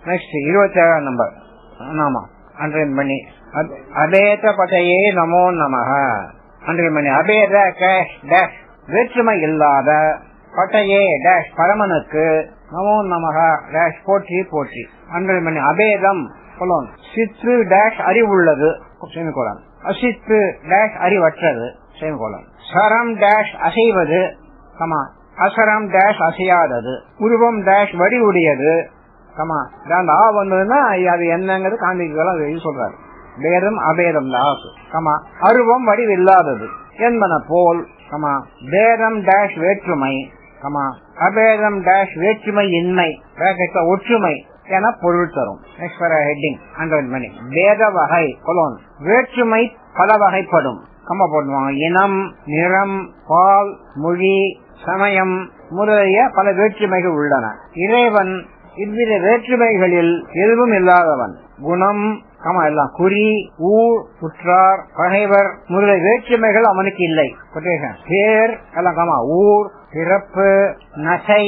Next 27 number. ஆமா, underline பண்ணி அபேத பதையே நமோ நமஹ. அண்டர்லைன் பண்ணி அபேத டேஷ் டேஷ் வேற்றுமை இல்லாத பதையே டேஷ் பரமனுக்கு நமோ நமஹ டேஷ் போற்றி போற்றி. அண்டர்லைன் பண்ணி அபேதம் சித்து டேஷ் அறிவுள்ளது செமிகோலன், அசித்து டேஷ் அறிவற்றது செமிகோலன். சரம் டேஷ் அசைவது, அசரம் டேஷ் அசையாதது. உருவம் டேஷ் வடிவுடையது, வந்ததுன்னா அது என்னங்கிறது காண்பிக்கலாம் சொல்றாரு. பேதம் அபேதம் அருவம் வடிவில்லாதது என்பன போல் பேதம் டேஷ் வேற்றுமை, அபேதம் டேஷ் வேற்றுமை இன்மை ஒற்றுமை என பொருள் தரும். ஹெட்டிங் அண்டர்லைன் பண்ணி பேத வகை வேற்றுமை பல வகைப்படும். போடுவாங்க. இனம், நிறம், பால், மொழி, சமயம் முதலிய பல வேற்றுமைகள் உள்ளன. இறைவன் இவ்வித வேற்றுமைகளில் எதுவும் இல்லாதவன். குணம் எல்லாம் குறி, ஊர், உற்றார், பகைவர் முதலிய வேற்றுமைகள் அவனுக்கு இல்லை. பேர் எல்லாம் ஊர், பிறப்பு, நசை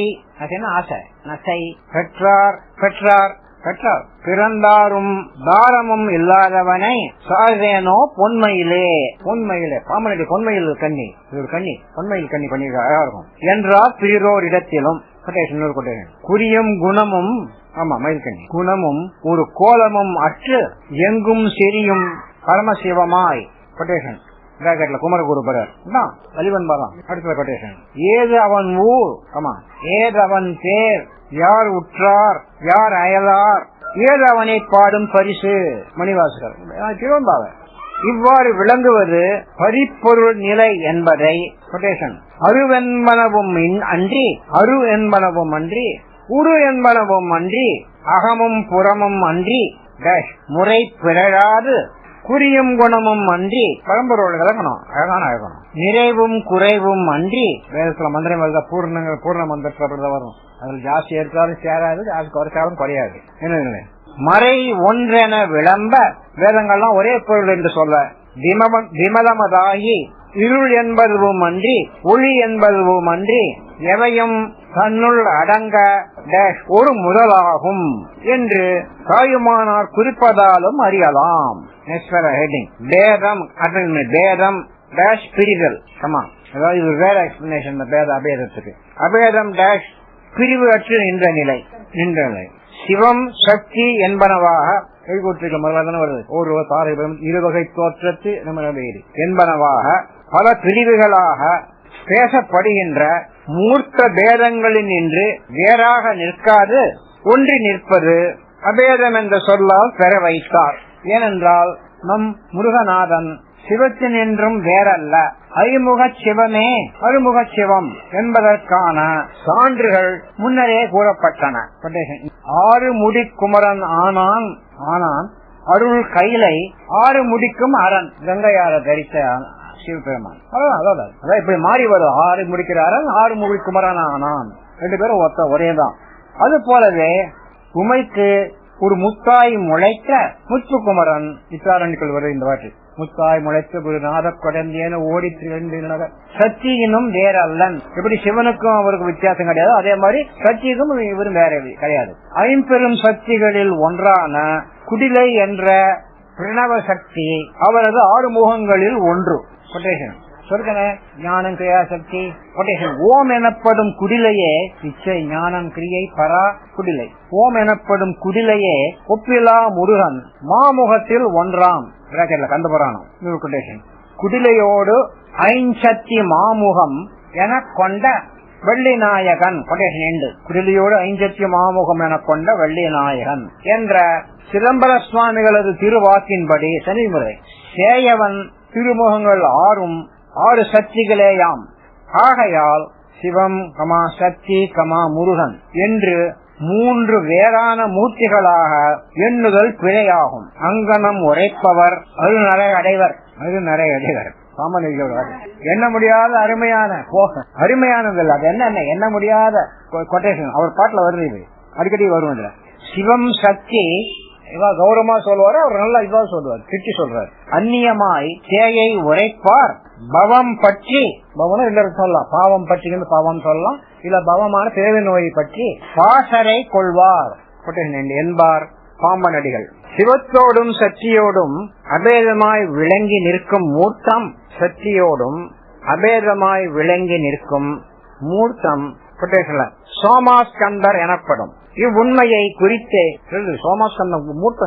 ஆசை, நசை, பெற்றார் பெற்றார் பெற்றார் பிறந்தாரும் தாரமும் இல்லாதவனை சாதேனோ பொன்மையிலே பொன்மையிலே பாமனடி பொன்மையில் கண்ணி கண்ணி பொன்மையில் கண்ணி பண்ணிருக்க அழகா இருக்கும் என்றால் பிறோர் இடத்திலும் குறியும் குணமும் மயில்கண்ணி குணமும் ஒரு கோலமும் அற்று எங்கும் செரியும் பரமசிவமாய் கொட்டேஷன் குமரகுருபரர் வலிவன் பாரம். அடுத்த கொட்டேஷன் ஏது அவன் ஊர், ஏது அவன் பேர், யார் உற்றார், யார் அயலார், ஏது அவனை பாடும் பரிசு மணிவாசகர் திருவம்பாவை. இவ்வாறு விளங்குவது பரிப்பொருள் நிலை என்பதை கொட்டேஷன் அருவென்பனவும் அன்றி அரு என்பனவும் அன்றி உரு என்பனவும் அன்றி அகமும் புறமும் அன்றி முறை பிறழாது குறியும் குணமும் அன்றி பரம்பொருள் இலக்கணும் அழகான அழகணும். நிறைவும் குறைவும் அன்றி வேதத்துல மந்திரம் வருதா பூர்ண மந்திரத்துல வரும். அதுல ஜாஸ்தி எடுத்தாலும் சேராது, ஜாஸ்தி குறைச்சாலும் குறையாது. என்ன மறை ஒன்றென விளம்ப வேதங்கள்லாம் ஒரே பொருள் என்று சொல்ல விமலமதாகி இருள் என்பதுவும் அன்றி ஒளி என்பதுவும் அன்றி எவையும் தன்னுள் அடங்க ஒரு முதலாகும் என்று தாயுமானார் குறிப்பதாலும் அறியலாம். பேதம் பேதம் டேஷ் பிரிதல் அதாவது இது வேற எக்ஸ்பிளனேஷன் பேத அபேதத்துக்கு. அபேதம் டேஷ் பிரிவு அற்று நின்ற நிலை. சிவம் சக்தி என்பனவாக வருது. ஒரு தாரகம் இருவகை தோற்றத்து என்பனவாக பல பிரிவுகளாக பேசப்படுகின்ற மூர்த்த பேதங்களில் நின்று வேறாக நிற்காது ஒன்றி நிற்பது அபேதம் என்ற சொல்லால் பெற வைத்தார். ஏனென்றால் நம் முருகநாதன் சிவத்தின் என்றும் வேறல்ல, ஐமுக சிவமே அருமுக சிவம் என்பதற்கான சான்றுகள் முன்னரே கூறப்பட்டன. 6 முடி குமரன் ஆனான் அருள் கைலை 6 முடிக்கும் அரண் கங்கையார தரித்த சிவபெருமான். அதான் இப்படி மாறி வரும். 6 முடிக்கிற அரண் 6 முடி குமரன் ஆனான், 2 பேரும் ஒரேதான். அது போலவே உமைக்கு ஒரு முத்தாய் முளைத்த முத்து குமரன் இத்தாரணிகள் வரும். இந்த வாட்டி முத்தாய் முளைத்த ஒரு நாத கொடந்தேன ஓடி சக்தியினும் வேற அல்லன். எப்படி சிவனுக்கும் அவருக்கு வித்தியாசம் கிடையாது, அதே மாதிரி சக்திக்கும் இவரும் வேற கிடையாது. ஐம்பெரும் சக்திகளில் ஒன்றான குடிலை என்ற பிரணவ சக்தி அவரது 6 முகங்களில் ஒன்று. கொட்டேஷன் சொல்கிறேன் ஞானம் கிரியா சக்தி. கொட்டேஷன் ஓம் எனப்படும் குடிலையே இச்சை ஞானம் கிரியை பரா குடிலை. ஓம் எனப்படும் குடிலையே ஒப்பிலா முருகன் மாமுகத்தில் ஒன்றாம் கந்தபுராணம். கொட்டேஷன் குடிலையோடு ஐஞ்சக்தி மாமுகம் என கொண்ட வெள்ளி நாயகன். கொட்டேஷன் எண்டு குடிலையோடு ஐஞ்சக்தி மாமுகம் என கொண்ட வெள்ளி நாயகன் என்ற சிதம்பர சுவாமிகளது திருவாக்கின்படி சனிமுறை சேயவன் திருமுகங்கள் 6 சக்திகளேயாம். ஆகையால் சிவம் சக்தி முருகன் என்று 3 வேறான மூர்த்திகளாக எண்ணுதல் பிழையாகும். அங்கனம் உரைப்பவர் அருநரை அடைவர். எண்ண முடியாத அருமையானது அது என்ன எண்ண முடியாத கொட்டேஷன் அவர் பாட்டுல வருது, அடிக்கடி வரும். சிவம் சக்தி இவா கௌரவமா சொல்லுவாரு, அவர் நல்லா இதுவா சொல்லுவார், திட்டி சொல்றாரு. அந்நியமாய் தேயை உரைப்பார் பவம் பற்றி. பவனும் எல்லாரும் சொல்லலாம், பாவம் பற்றி பாவம் சொல்லலாம், இல்ல பவமான பிறவி நோயை பற்றி பாசரை கொள்வார். என்பார் பாம்பனடிகள். சிவத்தோடும் சக்தியோடும் அபேதமாய் விளங்கி நிற்கும் மூர்த்தம், சக்தியோடும் அபேதமாய் விளங்கி நிற்கும் மூர்த்தம் சோமாஸ்கந்தர் எனப்படும். இவ்வுண்மையை குறித்தே சோமாஸ்கந்தம் மூர்த்த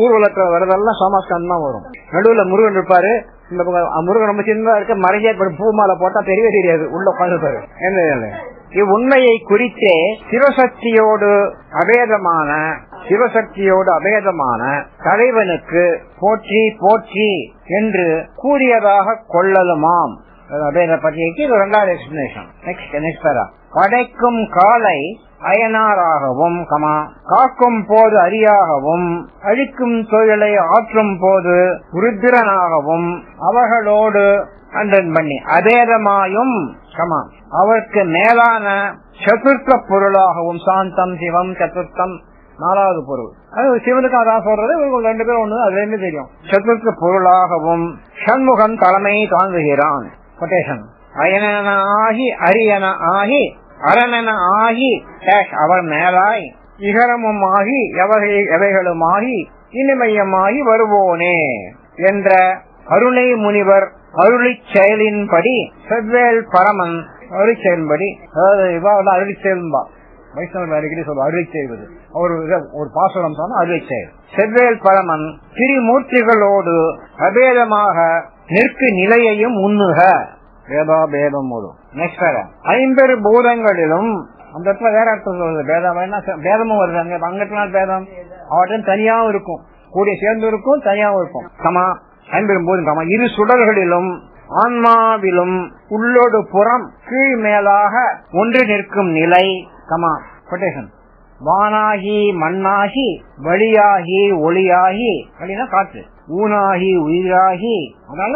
ஊர்வலத்தில் வரதெல்லாம் சோமாஸ்கந்தம் வரும். நடுவுல முருகன் இருப்பாரு. இந்த முருகன் ரொம்ப சின்னதா இருக்க மறைஞ்சே பூமாலை போட்டா தெரியவே தெரியாது, உள்ள உட்காந்துருப்பாரு. என்ன இவ்வுண்மையை குறித்தே சிவசக்தியோடு அபேதமான தலைவனுக்கு போற்றி போற்றி என்று கூறியதாக கொள்ளலுமாம். அபேத பற்றியைக்கு இது 2வது எக்ஸ்பிளனேஷன். நெக்ஸ்ட் படைக்கும் காலை அயனாராகவும் காக்கும் போது அரியாகவும் அழிக்கும் தொழிலை ஆற்றும் போது ருத்திரனாகவும் அவர்களோடு பண்ணி அபேதமாயும் அவருக்கு மேலான சதுர்த்த பொருளாகவும் சாந்தம் சிவம் சதுர்த்தம் 4வது பொருள். அது சிவனுக்கு அதான் சொல்றது. 2 பேரும் ஒண்ணு, அது 2 தெரியும். சதுர்த்த பொருளாகவும் சண்முகன் தலைமை தாங்குகிறான். அயனன ஆகி அரியன ஆகி அரணன ஆகி அவர் மேலாய் இகரமும் ஆகி எவைகளுமாகி இனிமையமாகி வருவோனே என்ற அருளை முனிவர் அருளி செயலின்படி செவ்வேல் பரமன் அருளி செயலின்படி, அதாவது அருளி செயல்பா வைஷ்ணவர் அடிக்கடி சொல்ல அருளி செய்வது. ஒரு பாசுரம் சொன்னா அருளி செயல். செவ்வேல் பரமன் திரிமூர்த்திகளோடு அபேதமாக நிற்கு நிலையையும் உண்ணுக வேதாபேதம் போதும். நெக்ஸ்ட் 50 பூதங்களிலும் அந்த இடத்துல வேற அர்த்தம் சொல்றது. பேதமும் வருது. அங்கத்துல பேதம் அவற்றின் தனியாவும் இருக்கும், கூடிய சேர்ந்து இருக்கும், தனியாவும் இருக்கும். 50 பூதம் இரு சுடர்களிலும் ஆன்மாவிலும் உள்ளோடு புறம் கீழ் மேலாக ஒன்று நிற்கும் நிலை. வானாகி மண்ணாகி வழியாகி ஒளியாகி, வழினா காற்று, ஊனாகி உயிராகி. அதனால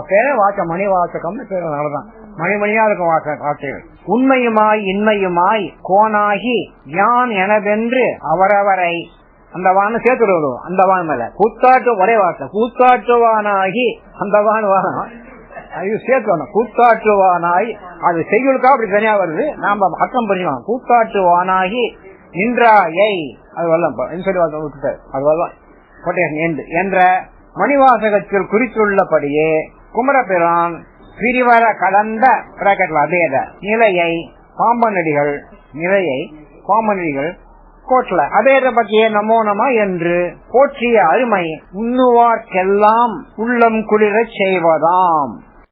பேர வாக்க மணி வாசகம் பேருதான். மணிமணியா இருக்கும் வாக்க காட்சிகள். உண்மையுமாய் இன்மையுமாய் கோனாகி யான் எனவென்று அவரவரை அந்த வான சேர்த்து வருவோம். அந்த வான் மேல கூத்தாட்டு ஒரே வார்த்தை கூத்தாட்டுவானாகி அந்த வான் அது சேர்க்கணும். கூத்தாட்டுவானாய் அது செய்யுளுக்கா அப்படி தனியா வருது. நாம அர்த்தம் புரிஞ்சுக்கலாம். கூத்தாட்டுவானாகி நின்றாயை அது வரலாம். அது வரலாம் என்ற மணிவாசகத்தில் குறித்துள்ளபடியே குமரபிரான் பிரிவர கலந்த அபேத நிலையை பாம்பனடிகள் கோட்ல அபேத பற்றிய நமோ நம என்று போற்றிய அருமை உண்ணுவார்க்கெல்லாம் உள்ளம் குளிரச் செய்வதாம்.